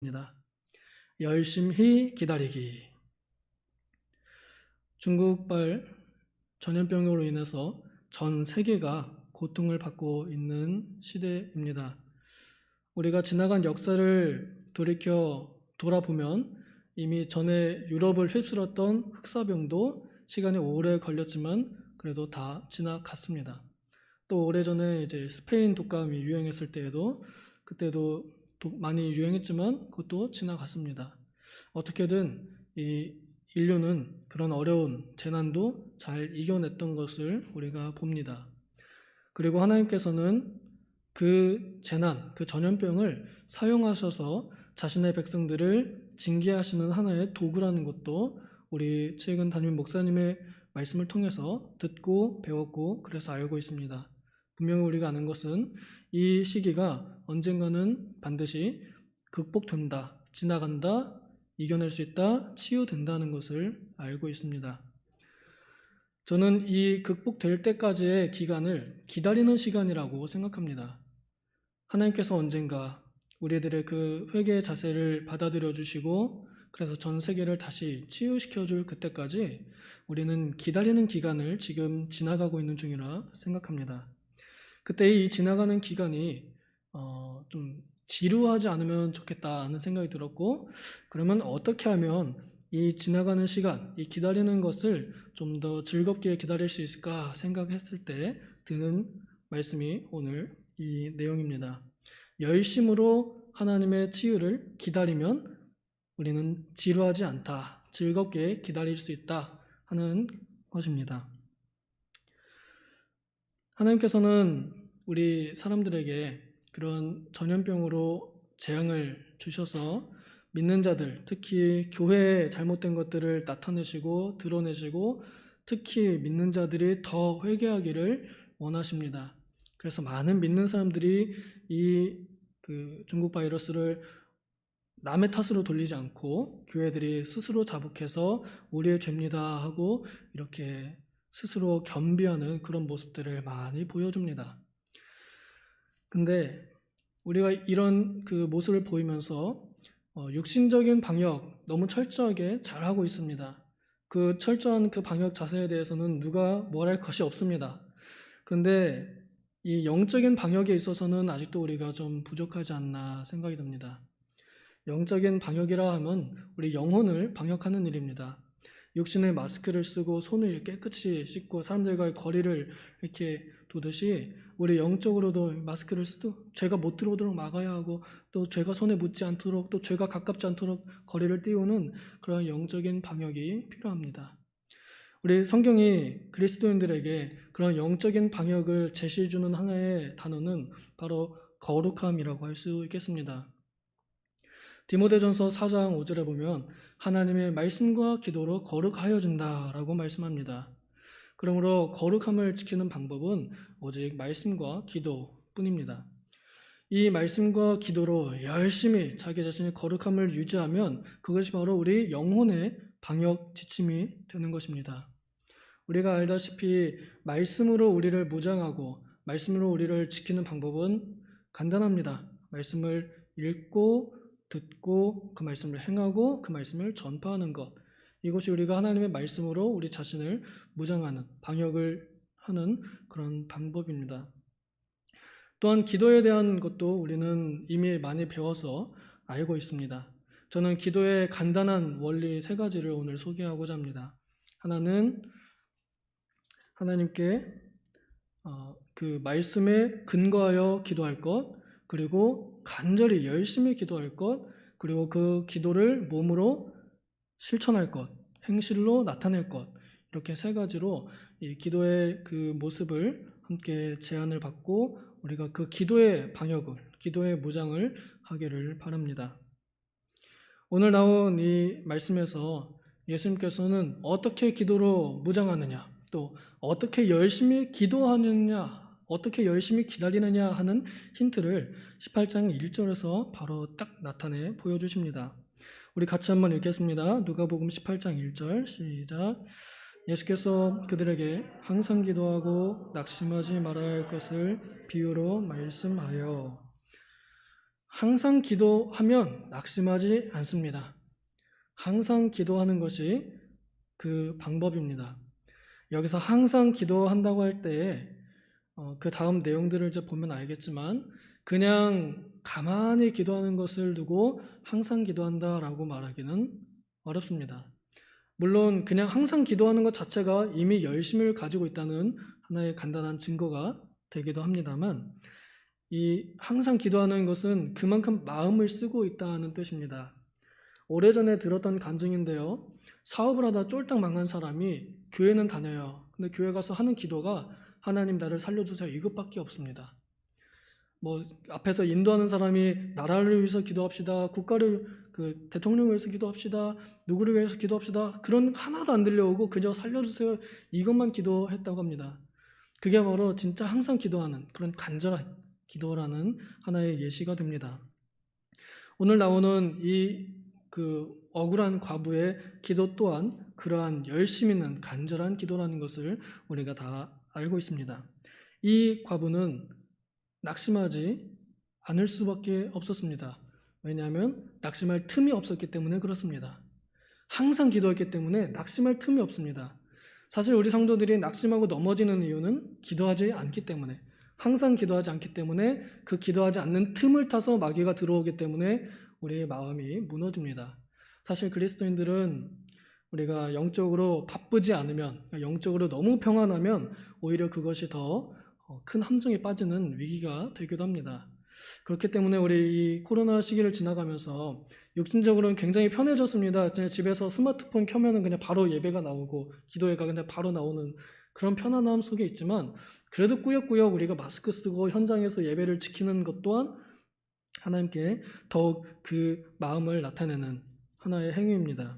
입니다. 열심히 기다리기. 중국발 전염병으로 인해서 전 세계가 고통을 받고 있는 시대입니다. 우리가 지나간 역사를 돌이켜 돌아보면 이미 전에 유럽을 휩쓸었던 흑사병도 시간이 오래 걸렸지만 그래도 다 지나갔습니다. 또 오래전에 이제 스페인 독감이 유행했을 때에도 그때도 많이 유행했지만 그것도 지나갔습니다. 어떻게든 이 인류는 그런 어려운 재난도 잘 이겨냈던 것을 우리가 봅니다. 그리고 하나님께서는 그 재난, 그 전염병을 사용하셔서 자신의 백성들을 징계하시는 하나의 도구라는 것도 우리 최근 담임 목사님의 말씀을 통해서 듣고 배웠고 그래서 알고 있습니다. 분명히 우리가 아는 것은 이 시기가 언젠가는 반드시 극복된다, 지나간다, 이겨낼 수 있다, 치유된다는 것을 알고 있습니다. 저는 이 극복될 때까지의 기간을 기다리는 시간이라고 생각합니다. 하나님께서 언젠가 우리들의 그 회개의 자세를 받아들여 주시고 그래서 전 세계를 다시 치유시켜 줄 그때까지 우리는 기다리는 기간을 지금 지나가고 있는 중이라 생각합니다. 그때 이 지나가는 기간이 좀 지루하지 않으면 좋겠다는 생각이 들었고, 그러면 어떻게 하면 이 지나가는 시간, 이 기다리는 것을 좀 더 즐겁게 기다릴 수 있을까 생각했을 때 드는 말씀이 오늘 이 내용입니다. 열심으로 하나님의 치유를 기다리면 우리는 지루하지 않다, 즐겁게 기다릴 수 있다 하는 것입니다. 하나님께서는 우리 사람들에게 그런 전염병으로 재앙을 주셔서 믿는 자들, 특히 교회의 잘못된 것들을 나타내시고 드러내시고 특히 믿는 자들이 더 회개하기를 원하십니다. 그래서 많은 믿는 사람들이 이 중국 바이러스를 남의 탓으로 돌리지 않고 교회들이 스스로 자복해서 우리의 죄입니다 하고 이렇게 스스로 겸비하는 그런 모습들을 많이 보여줍니다. 근데 우리가 이런 그 모습을 보이면서 육신적인 방역 너무 철저하게 잘하고 있습니다. 그 철저한 그 방역 자세에 대해서는 누가 뭘 할 것이 없습니다. 그런데 이 영적인 방역에 있어서는 아직도 우리가 좀 부족하지 않나 생각이 듭니다. 영적인 방역이라 하면 우리 영혼을 방역하는 일입니다. 육신에 마스크를 쓰고 손을 깨끗이 씻고 사람들과의 거리를 이렇게 두듯이 우리 영적으로도 마스크를 쓰고 죄가 못 들어오도록 막아야 하고 또 죄가 손에 묻지 않도록 또 죄가 가깝지 않도록 거리를 띄우는 그런 영적인 방역이 필요합니다. 우리 성경이 그리스도인들에게 그런 영적인 방역을 제시해주는 하나의 단어는 바로 거룩함이라고 할 수 있겠습니다. 디모데전서 4장 5절에 보면 하나님의 말씀과 기도로 거룩하여진다라고 말씀합니다. 그러므로 거룩함을 지키는 방법은 오직 말씀과 기도뿐입니다. 이 말씀과 기도로 열심히 자기 자신의 거룩함을 유지하면 그것이 바로 우리 영혼의 방역 지침이 되는 것입니다. 우리가 알다시피 말씀으로 우리를 무장하고 말씀으로 우리를 지키는 방법은 간단합니다. 말씀을 읽고 듣고 그 말씀을 행하고 그 말씀을 전파하는 것, 이것이 우리가 하나님의 말씀으로 우리 자신을 무장하는 방역을 하는 그런 방법입니다. 또한 기도에 대한 것도 우리는 이미 많이 배워서 알고 있습니다. 저는 기도의 간단한 원리 3가지를 오늘 소개하고자 합니다. 하나는 하나님께 그 말씀에 근거하여 기도할 것, 그리고 간절히 열심히 기도할 것, 그리고 그 기도를 몸으로 실천할 것, 행실로 나타낼 것, 이렇게 3가지로 이 기도의 그 모습을 함께 제안을 받고 우리가 그 기도의 방역을, 기도의 무장을 하기를 바랍니다. 오늘 나온 이 말씀에서 예수님께서는 어떻게 기도로 무장하느냐, 또 어떻게 열심히 기도하느냐, 어떻게 열심히 기다리느냐 하는 힌트를 18장 1절에서 바로 딱 나타내 보여주십니다. 우리 같이 한번 읽겠습니다. 누가복음 18장 1절 시작. 예수께서 그들에게 항상 기도하고 낙심하지 말아야 할 것을 비유로 말씀하여. 항상 기도하면 낙심하지 않습니다. 항상 기도하는 것이 그 방법입니다. 여기서 항상 기도한다고 할 때 그 다음 내용들을 이제 보면 알겠지만 그냥 가만히 기도하는 것을 두고 항상 기도한다라고 말하기는 어렵습니다. 물론 그냥 항상 기도하는 것 자체가 이미 열심을 가지고 있다는 하나의 간단한 증거가 되기도 합니다만 이 항상 기도하는 것은 그만큼 마음을 쓰고 있다는 뜻입니다. 오래전에 들었던 간증인데요. 사업을 하다 쫄딱 망한 사람이 교회는 다녀요. 근데 교회 가서 하는 기도가 하나님 나를 살려주세요 이것밖에 없습니다. 뭐 앞에서 인도하는 사람이 나라를 위해서 기도합시다. 국가를 대통령을 위해서 기도합시다. 누구를 위해서 기도합시다. 그런 하나도 안 들려오고 그저 살려주세요 이것만 기도했다고 합니다. 그게 바로 진짜 항상 기도하는 그런 간절한 기도라는 하나의 예시가 됩니다. 오늘 나오는 이 억울한 과부의 기도 또한 그러한 열심 있는 간절한 기도라는 것을 우리가 다 알고 있습니다. 이 과부는 낙심하지 않을 수밖에 없었습니다. 왜냐하면 낙심할 틈이 없었기 때문에 그렇습니다. 항상 기도했기 때문에 낙심할 틈이 없습니다. 사실 우리 성도들이 낙심하고 넘어지는 이유는 기도하지 않기 때문에 항상 기도하지 않기 때문에 그 기도하지 않는 틈을 타서 마귀가 들어오기 때문에 우리의 마음이 무너집니다. 사실 그리스도인들은 우리가 영적으로 바쁘지 않으면 영적으로 너무 평안하면 오히려 그것이 더 큰 함정에 빠지는 위기가 되기도 합니다. 그렇기 때문에 우리 이 코로나 시기를 지나가면서 육신적으로는 굉장히 편해졌습니다. 집에서 스마트폰 켜면은 그냥 바로 예배가 나오고 기도회가 그냥 바로 나오는 그런 편안함 속에 있지만 그래도 꾸역꾸역 우리가 마스크 쓰고 현장에서 예배를 지키는 것 또한 하나님께 더욱 그 마음을 나타내는 하나의 행위입니다.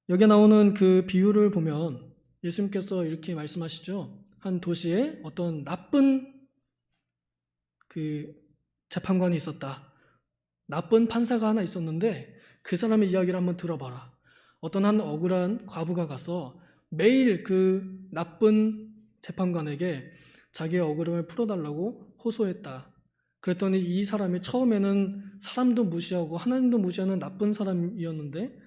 여기 나오는 그 비유를 보면 예수님께서 이렇게 말씀하시죠. 한 도시에 어떤 나쁜 재판관이 있었다. 나쁜 판사가 하나 있었는데 그 사람의 이야기를 한번 들어봐라. 어떤 한 억울한 과부가 가서 매일 그 나쁜 재판관에게 자기의 억울함을 풀어달라고 호소했다. 그랬더니 이 사람이 처음에는 사람도 무시하고 하나님도 무시하는 나쁜 사람이었는데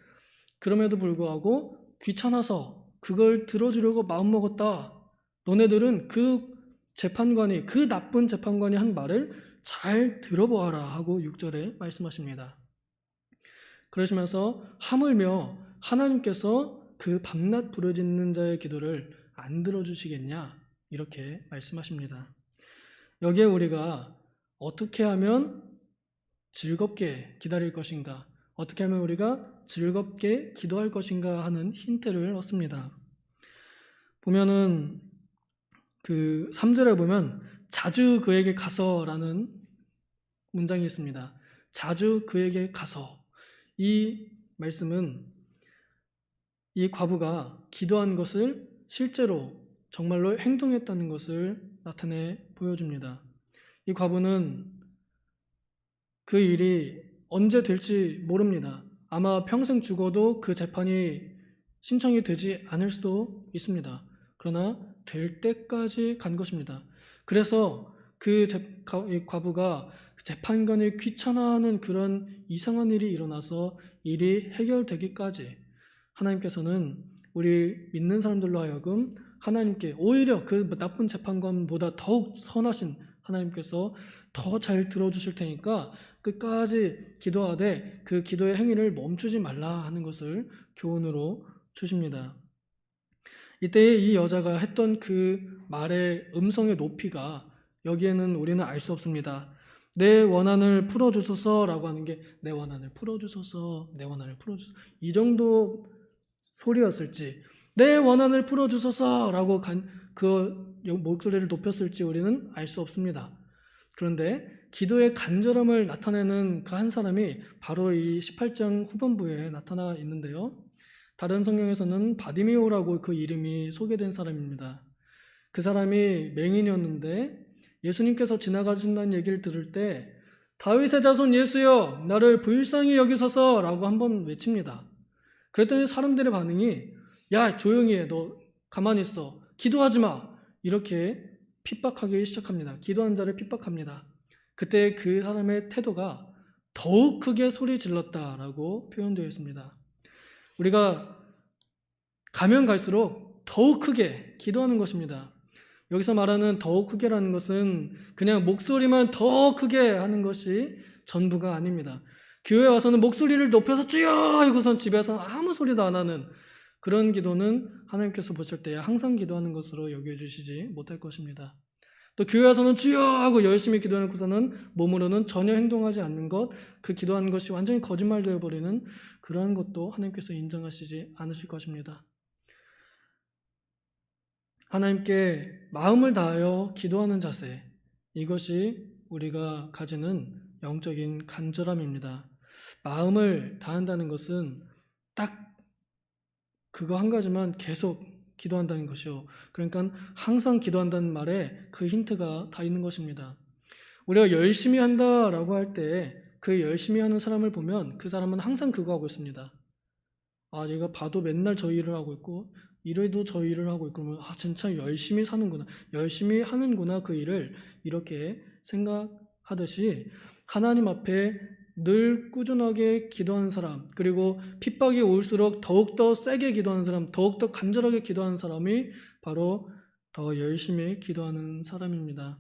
그럼에도 불구하고 귀찮아서 그걸 들어주려고 마음먹었다. 너네들은 그 나쁜 재판관이 한 말을 잘 들어보아라 하고 6절에 말씀하십니다. 그러시면서 하물며 하나님께서 그 밤낮 부르짖는 자의 기도를 안 들어주시겠냐 이렇게 말씀하십니다. 여기에 우리가 어떻게 하면 즐겁게 기다릴 것인가, 어떻게 하면 우리가 즐겁게 기도할 것인가 하는 힌트를 얻습니다. 보면은 3절에 보면 자주 그에게 가서라는 문장이 있습니다. 자주 그에게 가서. 이 말씀은 이 과부가 기도한 것을 실제로 정말로 행동했다는 것을 나타내 보여줍니다. 이 과부는 그 일이 언제 될지 모릅니다. 아마 평생 죽어도 그 재판이 신청이 되지 않을 수도 있습니다. 그러나 될 때까지 간 것입니다. 그래서 이 과부가 재판관이 귀찮아하는 그런 이상한 일이 일어나서 일이 해결되기까지 하나님께서는 우리 믿는 사람들로 하여금 하나님께 오히려 그 나쁜 재판관보다 더욱 선하신 하나님께서 더 잘 들어주실 테니까 끝까지 기도하되 그 기도의 행위를 멈추지 말라 하는 것을 교훈으로 주십니다. 이때 이 여자가 했던 그 말의 음성의 높이가 여기에는 우리는 알 수 없습니다. 내 원한을 풀어주소서라고 하는 게 내 원한을 풀어주소서, 내 원한을 풀어주소서 이 정도 소리였을지 내 원한을 풀어주소서라고 그 목소리를 높였을지 우리는 알 수 없습니다. 그런데 기도의 간절함을 나타내는 그 한 사람이 바로 이 18장 후반부에 나타나 있는데요. 다른 성경에서는 바디메오라고 그 이름이 소개된 사람입니다. 그 사람이 맹인이었는데 예수님께서 지나가신다는 얘기를 들을 때 다윗의 자손 예수여 나를 불쌍히 여기소서라고 한번 외칩니다. 그랬더니 사람들의 반응이 야 조용히 해 너 가만히 있어 기도하지 마 이렇게 핍박하기 시작합니다. 기도한 자를 핍박합니다. 그때 그 사람의 태도가 더욱 크게 소리 질렀다라고 표현되어 있습니다. 우리가 가면 갈수록 더욱 크게 기도하는 것입니다. 여기서 말하는 더욱 크게라는 것은 그냥 목소리만 더 크게 하는 것이 전부가 아닙니다. 교회에 와서는 목소리를 높여서 주여 하고선 집에서 아무 소리도 안 하는 그런 기도는 하나님께서 보실 때 항상 기도하는 것으로 여겨주시지 못할 것입니다. 또 교회 와서는 주여 하고 열심히 기도해놓고서는 몸으로는 전혀 행동하지 않는 것, 그 기도하는 것이 완전히 거짓말 되어버리는 그러한 것도 하나님께서 인정하시지 않으실 것입니다. 하나님께 마음을 다하여 기도하는 자세, 이것이 우리가 가지는 영적인 간절함입니다. 마음을 다한다는 것은 딱 그거 한 가지만 계속 기도한다는 것이요. 그러니까 항상 기도한다는 말에 그 힌트가 다 있는 것입니다. 우리가 열심히 한다라고 할 때 그 열심히 하는 사람을 보면 그 사람은 항상 그거 하고 있습니다. 아, 얘가 봐도 맨날 저 일을 하고 있고 이래도 저 일을 하고 있고 그러면 진짜 열심히 사는구나. 열심히 하는구나 그 일을 이렇게 생각하듯이 하나님 앞에 늘 꾸준하게 기도하는 사람, 그리고 핍박이 올수록 더욱더 세게 기도하는 사람, 더욱더 간절하게 기도하는 사람이 바로 더 열심히 기도하는 사람입니다.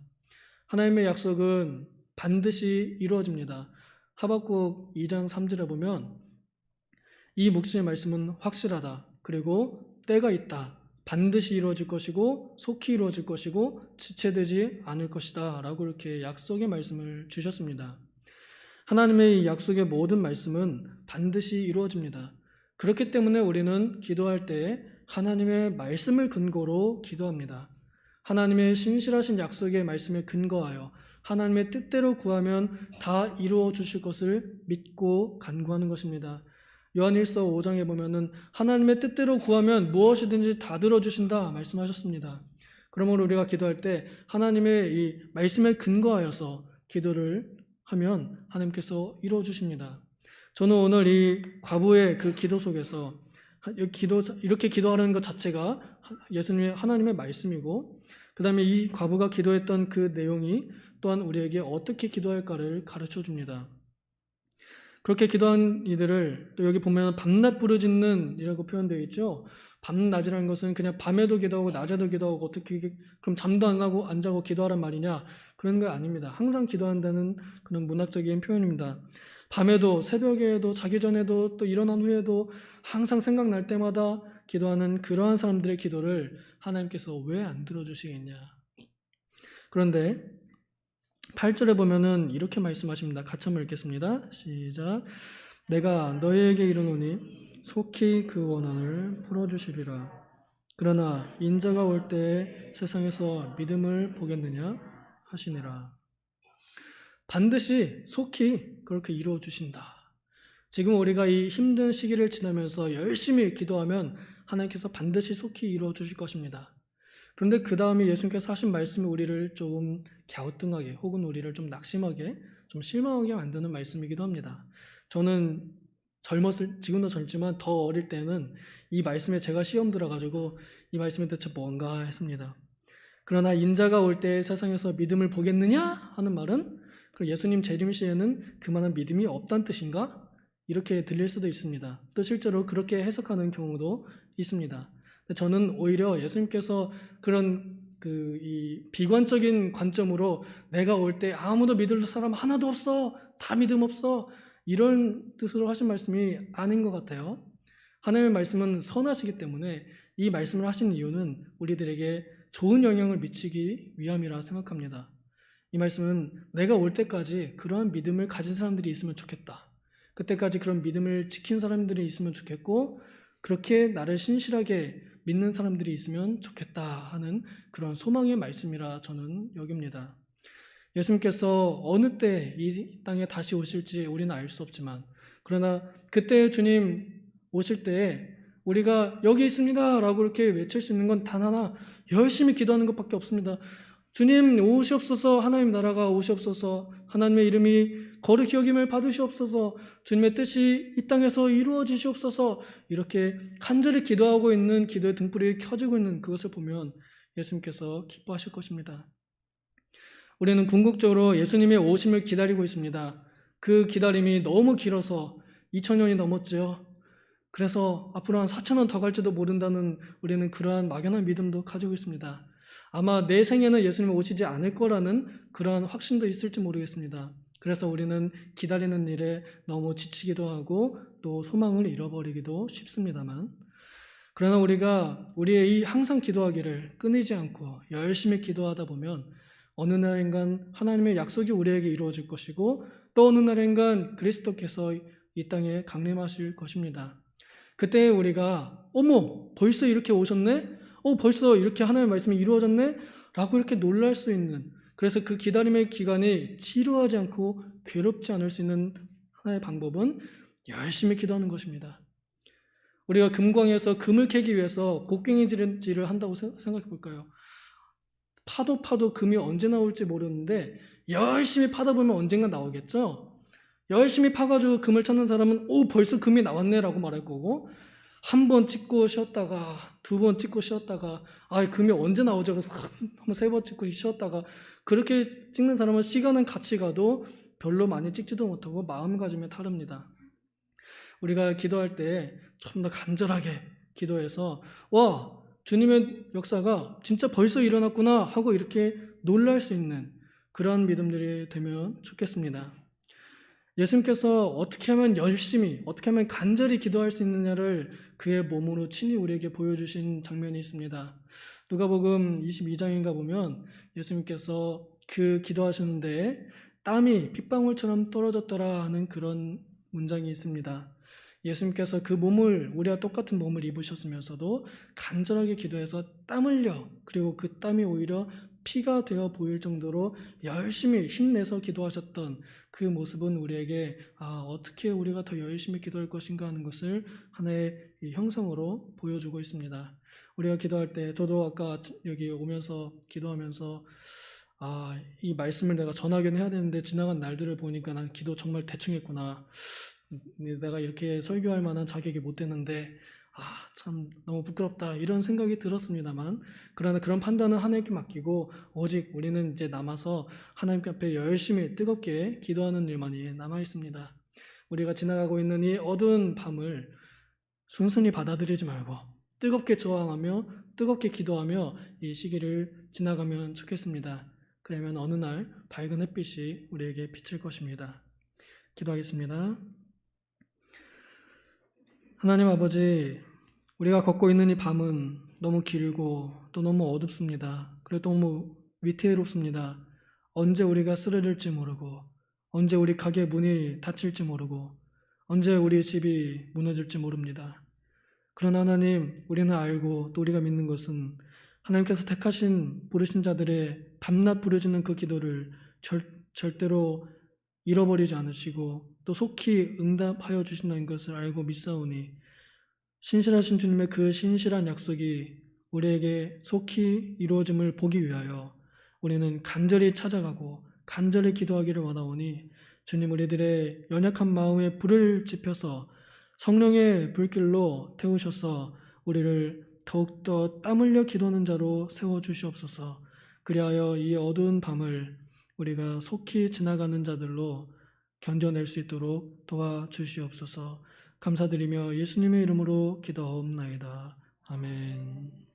하나님의 약속은 반드시 이루어집니다. 하박국 2장 3절에 보면 이 묵시의 말씀은 확실하다. 그리고 때가 있다. 반드시 이루어질 것이고 속히 이루어질 것이고 지체되지 않을 것이다. 라고 이렇게 약속의 말씀을 주셨습니다. 하나님의 이 약속의 모든 말씀은 반드시 이루어집니다. 그렇기 때문에 우리는 기도할 때 하나님의 말씀을 근거로 기도합니다. 하나님의 신실하신 약속의 말씀에 근거하여 하나님의 뜻대로 구하면 다 이루어 주실 것을 믿고 간구하는 것입니다. 요한일서 5장에 보면은 하나님의 뜻대로 구하면 무엇이든지 다 들어주신다 말씀하셨습니다. 그러므로 우리가 기도할 때 하나님의 이 말씀에 근거하여서 기도를 하면 하나님께서 이루어 주십니다. 저는 오늘 이 과부의 그 기도 속에서 이렇게 기도하는 것 자체가 예수님의 하나님의 말씀이고, 그 다음에 이 과부가 기도했던 그 내용이 또한 우리에게 어떻게 기도할까를 가르쳐 줍니다. 그렇게 기도한 이들을 또 여기 보면 밤낮 부르짖는 이라고 표현되어 있죠. 밤낮이라는 것은 그냥 밤에도 기도하고 낮에도 기도하고 어떻게 그럼 잠도 안 하고 안 자고 기도하란 말이냐, 그런 거 아닙니다. 항상 기도한다는 그런 문학적인 표현입니다. 밤에도 새벽에도 자기 전에도 또 일어난 후에도 항상 생각날 때마다 기도하는 그러한 사람들의 기도를 하나님께서 왜 안 들어주시겠냐. 그런데 8절에 보면은 이렇게 말씀하십니다. 같이 한번 읽겠습니다. 시작. 내가 너희에게 이르노니 속히 그 원한을 풀어주시리라. 그러나 인자가 올 때에 세상에서 믿음을 보겠느냐 하시니라. 반드시 속히 그렇게 이루어 주신다. 지금 우리가 이 힘든 시기를 지나면서 열심히 기도하면 하나님께서 반드시 속히 이루어 주실 것입니다. 그런데 그 다음에 예수님께서 하신 말씀이 우리를 조금 갸우뚱하게 혹은 우리를 좀 낙심하게 좀 실망하게 만드는 말씀이기도 합니다. 저는 지금도 젊지만 더 어릴 때는 이 말씀에 제가 시험 들어가지고 이 말씀이 대체 뭔가 했습니다. 그러나 인자가 올 때 세상에서 믿음을 보겠느냐 하는 말은 예수님 재림 시에는 그만한 믿음이 없다는 뜻인가? 이렇게 들릴 수도 있습니다. 또 실제로 그렇게 해석하는 경우도 있습니다. 저는 오히려 예수님께서 그런 이 비관적인 관점으로 내가 올 때 아무도 믿을 사람 하나도 없어, 다 믿음 없어, 이런 뜻으로 하신 말씀이 아닌 것 같아요. 하나님의 말씀은 선하시기 때문에 이 말씀을 하신 이유는 우리들에게 좋은 영향을 미치기 위함이라 생각합니다. 이 말씀은 내가 올 때까지 그러한 믿음을 가진 사람들이 있으면 좋겠다. 그때까지 그런 믿음을 지킨 사람들이 있으면 좋겠고, 그렇게 나를 신실하게 믿는 사람들이 있으면 좋겠다 하는 그런 소망의 말씀이라 저는 여깁니다. 예수님께서 어느 때 이 땅에 다시 오실지 우리는 알 수 없지만, 그러나 그때 주님 오실 때에 우리가 여기 있습니다 라고 이렇게 외칠 수 있는 건 단 하나, 열심히 기도하는 것밖에 없습니다. 주님 오시옵소서, 하나님 나라가 오시옵소서, 하나님의 이름이 거룩히 여김을 받으시옵소서, 주님의 뜻이 이 땅에서 이루어지시옵소서, 이렇게 간절히 기도하고 있는 기도의 등불이 켜지고 있는 그것을 보면 예수님께서 기뻐하실 것입니다. 우리는 궁극적으로 예수님의 오심을 기다리고 있습니다. 그 기다림이 너무 길어서 2000년이 넘었죠. 그래서 앞으로 한 4000년 더 갈지도 모른다는 우리는 그러한 막연한 믿음도 가지고 있습니다. 아마 내 생에는 예수님이 오시지 않을 거라는 그러한 확신도 있을지 모르겠습니다. 그래서 우리는 기다리는 일에 너무 지치기도 하고 또 소망을 잃어버리기도 쉽습니다만, 그러나 우리가 우리의 이 항상 기도하기를 끊이지 않고 열심히 기도하다 보면 어느 날인간 하나님의 약속이 우리에게 이루어질 것이고 또 어느 날인간 그리스도께서 이 땅에 강림하실 것입니다. 그때 우리가 어머 벌써 이렇게 오셨네? 벌써 이렇게 하나님의 말씀이 이루어졌네? 라고 이렇게 놀랄 수 있는, 그래서 그 기다림의 기간이 지루하지 않고 괴롭지 않을 수 있는 하나의 방법은 열심히 기도하는 것입니다. 우리가 금광에서 금을 캐기 위해서 곡괭이질을 한다고 생각해 볼까요? 파도 금이 언제 나올지 모르는데 열심히 파다 보면 언젠가 나오겠죠? 열심히 파가지고 금을 찾는 사람은 벌써 금이 나왔네 라고 말할 거고, 한 번 찍고 쉬었다가 두 번 찍고 쉬었다가 금이 언제 나오죠? 그래서 한번 세 번 찍고 쉬었다가, 그렇게 찍는 사람은 시간은 같이 가도 별로 많이 찍지도 못하고 마음가짐에 다릅니다. 우리가 기도할 때 좀 더 간절하게 기도해서 와, 주님의 역사가 진짜 벌써 일어났구나 하고 이렇게 놀랄 수 있는 그런 믿음들이 되면 좋겠습니다. 예수님께서 어떻게 하면 열심히, 어떻게 하면 간절히 기도할 수 있느냐를 그의 몸으로 친히 우리에게 보여주신 장면이 있습니다. 누가복음 22장인가 보면 예수님께서 그 기도하시는데 땀이 핏방울처럼 떨어졌더라 하는 그런 문장이 있습니다. 예수님께서 그 몸을, 우리와 똑같은 몸을 입으셨으면서도 간절하게 기도해서 땀 흘려, 그리고 그 땀이 오히려 피가 되어 보일 정도로 열심히 힘내서 기도하셨던 그 모습은 우리에게 어떻게 우리가 더 열심히 기도할 것인가 하는 것을 하나의 형상으로 보여주고 있습니다. 우리가 기도할 때, 저도 아까 여기 오면서 기도하면서 이 말씀을 내가 전하긴 해야 되는데 지나간 날들을 보니까 난 기도 정말 대충 했구나. 내가 이렇게 설교할 만한 자격이 못 되는데 참 너무 부끄럽다 이런 생각이 들었습니다만, 그러나 그런 판단은 하나님께 맡기고 오직 우리는 이제 남아서 하나님 앞에 열심히 뜨겁게 기도하는 일만이 남아 있습니다. 우리가 지나가고 있는 이 어두운 밤을 순순히 받아들이지 말고 뜨겁게 저항하며 뜨겁게 기도하며 이 시기를 지나가면 좋겠습니다. 그러면 어느 날 밝은 햇빛이 우리에게 비칠 것입니다. 기도하겠습니다. 하나님 아버지, 우리가 걷고 있는 이 밤은 너무 길고 또 너무 어둡습니다. 그리고 너무 위태롭습니다. 언제 우리가 쓰러질지 모르고, 언제 우리 가게 문이 닫힐지 모르고, 언제 우리 집이 무너질지 모릅니다. 그러나 하나님, 우리는 알고 또 우리가 믿는 것은 하나님께서 택하신 부르신 자들의 밤낮 부르짖는 그 기도를 절대로 잃어버리지 않으시고 또 속히 응답하여 주신다는 것을 알고 믿사오니, 신실하신 주님의 그 신실한 약속이 우리에게 속히 이루어짐을 보기 위하여 우리는 간절히 찾아가고 간절히 기도하기를 원하오니, 주님, 우리들의 연약한 마음에 불을 지펴서 성령의 불길로 태우셔서 우리를 더욱더 땀 흘려 기도하는 자로 세워주시옵소서. 그리하여 이 어두운 밤을 우리가 속히 지나가는 자들로 견뎌낼 수 있도록 도와주시옵소서. 감사드리며 예수님의 이름으로 기도하옵나이다. 아멘.